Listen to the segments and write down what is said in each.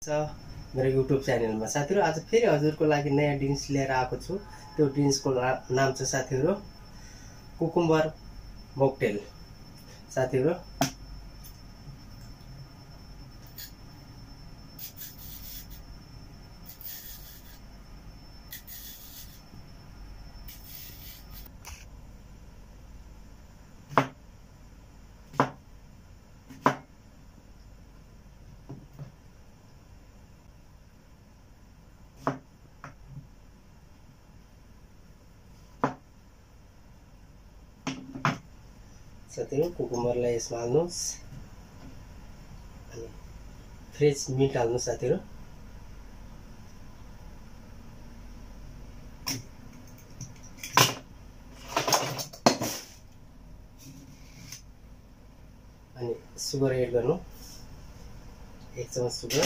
मेरो युट्युब च्यानलमा साथीहरु। आज फेरि हजुरको लागि नयाँ ड्रिंक्स लिएर आएको छु। त्यो ड्रिंक्सको नाम छ साथीहरु कुकुम्बर मोकटेल। साथीहरु कुकुम्बरलाई यसमा हाल्नुस् अनि फ्रेश मिन्ट हाल्नुस् साथीहरु। अनि सुगर एड गर्नु, 1 चम्मच सुगर।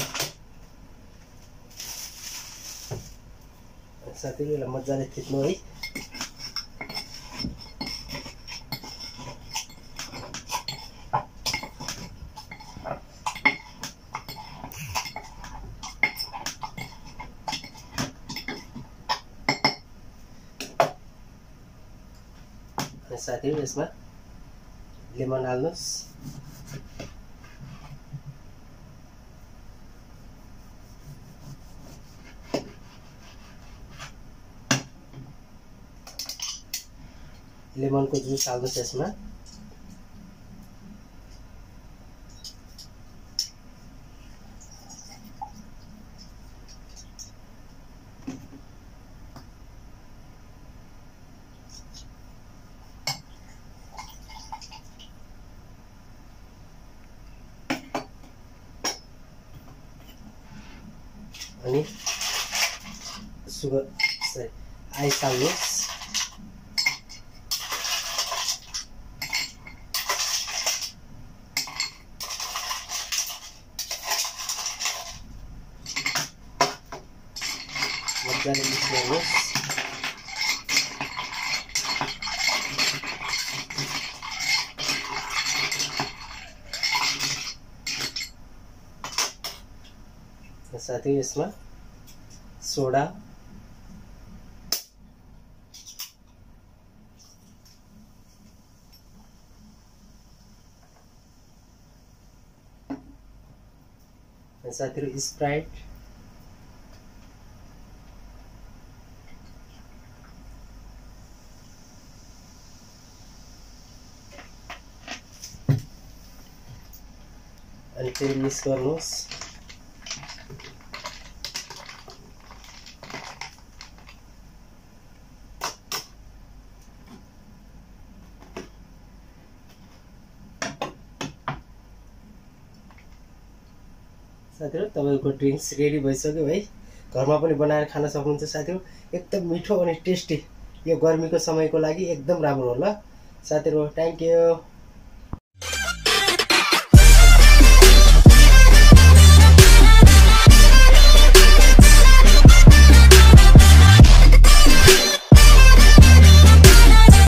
साथीहरु यसलाई मज्जाले थिच्नु है। साथीहरु यसमा लेमन हाल्नुस्। लेमनको जुस हाल्नुस् यसमा। अनि सुगर आइस हाल्नुस्। मजाले मिक्स गर्नुस्। साथै यसमा सोडा साथीहरु स्प्राइट अनि फेरि मिक्स गर्नुस्। साथीहरु तपाईको ड्रिंक्स रेडी भइसक्यो है। घरमा पनि बनाएर खान सक्नुहुन्छ साथीहरु। एकदम मिठो अनि टेस्टी। यो गर्मीको समयको लागि एकदम राम्रो हो ल साथीहरु। Thank you.